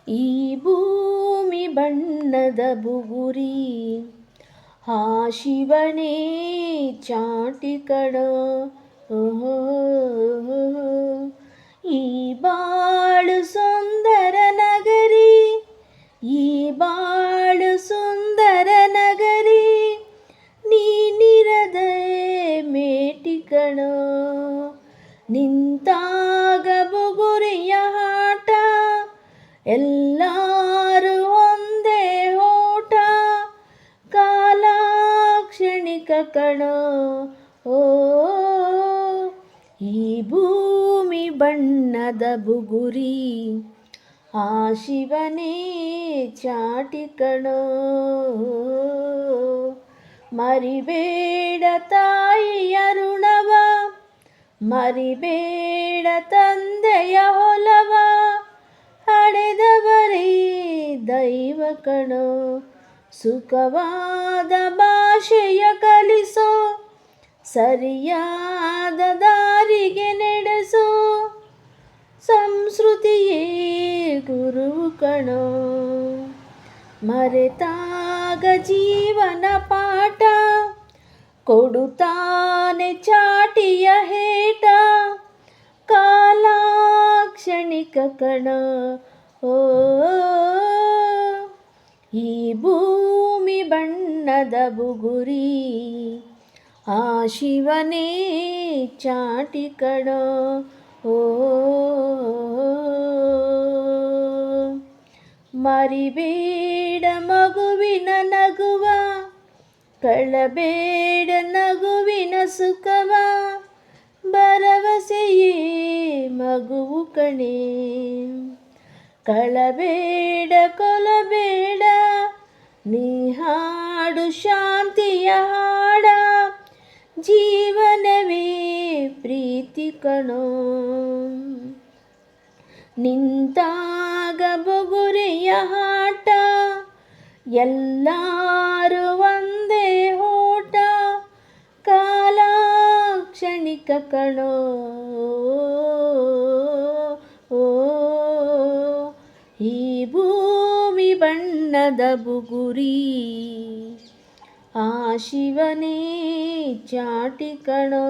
ಈ ಭೂಮಿ ಬಣ್ಣದ ಬುಗುರಿ ಆ ಶಿವನೇ ಚಾಟಿ ಕಣೋ. ಈ ಬಾಳು ಸುಂದರ ನಗರಿ, ಈ ಬಾಳು ಸುಂದರ ನಗರಿ, ನೀನಿರದೆ ಮೇಟಿ ಕಣೋ. ನಿಂತಾಗ ಬುಗುರಿಯ ಆಟ, ಎಲ್ಲರೂ ಒಂದೇ ಓಟ, ಕಾಲ ಕ್ಷಣಿಕ ಕಣೋ. ಓ ಈ ಭೂಮಿ ಬಣ್ಣದ ಬುಗುರಿ ಆ ಶಿವನೇ ಚಾಟಿ ಕಣೋ. ಮರಿಬೇಡ ತಾಯಿಯ ಋಣವ, ಮರಿಬೇಡ ತಂದೆಯ ಹೊಲವ, ಹಡೆದವರೇ ದೈವ ಕಣೋ. ಸುಖವಾದ ಭಾಷೆಯ ಕಲಿಸೋ, ಸರಿಯಾದ ದಾರಿಗೆ ನಡೆಸೋ, ಸಂಸ್ಕೃತಿಯೇ ಗುರು ಕಣೋ. ಮರೆತಾಗ ಜೀವನ ಪಾಠ, ಕೊಡುತ್ತಾನೆ ಚಾಟಿಯ ಹೇಟ, ಕಾಲ ಕ್ಷಣಿಕ ಕಣೋ. ಓ ಈ ಭೂಮಿ ಬಣ್ಣದ ಬುಗುರಿ ಆ ಶಿವನೇ ಚಾಟಿ ಕಣೋ. ಓ ಮರಿಬೇಡ ಮಗುವಿನ ನಗುವ, ಕಳಬೇಡ ನಗುವಿನ ಸುಖವ, ಭರವಸೆಯೇ ಮಗುವು ಕಣೆ. ಕಳಬೇಡ ಕೊಲಬೇಡ ನೀ ಹಾಡು ಶಾಂತಿಯ ಹಾಡ, ಜೀವನವೇ ಪ್ರೀತಿ ಕಣೋ. ನಿಂತಾಗ ಬುಗುರಿಯ ಆಟ, ಎಲ್ಲರೂ ಒಂದೇ ಓಟ, ಕಾಲ ಕ್ಷಣಿಕ ಕಣೋ. ಓ ಈ ಭೂಮಿ ಬಣ್ಣದ ಬುಗುರಿ ಆ ಶಿವನೇ ಚಾಟಿ ಕಣೋ.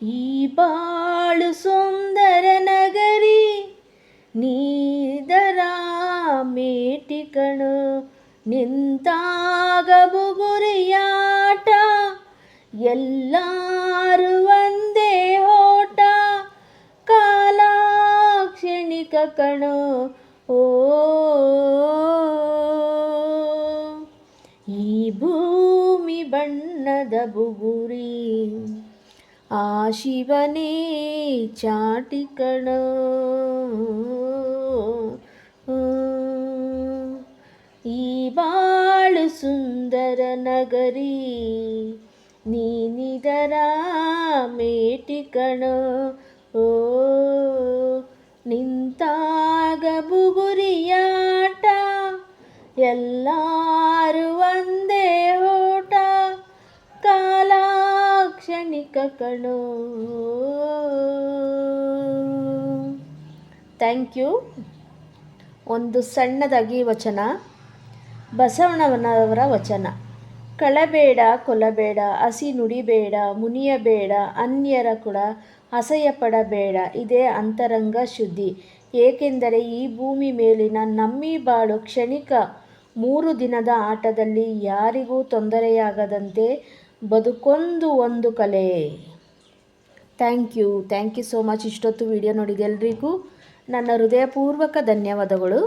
ಈ ಬಾಳು ಸುಂದರ ನಗರಿ, ನೀದರ ಮೇಟಿ ಕಣೋ. ನಿಂತಾಗ ಬುಗುರಿಯಾಟ, ಎಲ್ಲರೂ ಒಂದೇ ಓಟ, ಕಾಲ ಕ್ಷಣಿಕ ಕಣೋ. ಓ ಈ ಭೂಮಿ ಬಣ್ಣದ ಬುಗುರಿ ಆ ಶಿವನೇ ಚಾಟಿ ಕಣೋ. ಈ ಬಾಳು ಸುಂದರ ನಗರಿ, ನೀನಿದರ ಮೇಟಿ ಕಣೋ. ಓ ನಿಂತಾಗ ಬುಗುರಿಯಾಟ, ಎಲ್ಲರೂ ಒಂದೇ ಓಟ, ಕಾಲ ಕ್ಷಣಿಕ ಕಣೋ. Thank you. ಒಂದು ಸಣ್ಣದಾಗಿ ವಚನ, ಬಸವಣ್ಣನವರ ವಚನ. ಕಳಬೇಡ ಕೊಲಬೇಡ, ಹಸಿ ನುಡಿಬೇಡ, ಮುನಿಯಬೇಡ, ಅನ್ಯರ ಕೂಡ ಅಸಹ್ಯಪಡಬೇಡ, ಇದೇ ಅಂತರಂಗ ಶುದ್ಧಿ. ಏಕೆಂದರೆ ಈ ಭೂಮಿ ಮೇಲಿನ ನಮ್ಮಿ ಬಾಳು ಕ್ಷಣಿಕ, 3 ದಿನದ ಆಟದಲ್ಲಿ ಯಾರಿಗೂ ತೊಂದರೆಯಾಗದಂತೆ ಬದುಕೊಂದು ಒಂದು ಕಲೆ. Thank you so much. ಇಷ್ಟೊತ್ತು ವಿಡಿಯೋ ನೋಡಿದ ಎಲ್ರಿಗೂ ನನ್ನ ಹೃದಯಪೂರ್ವಕ ಧನ್ಯವಾದಗಳು.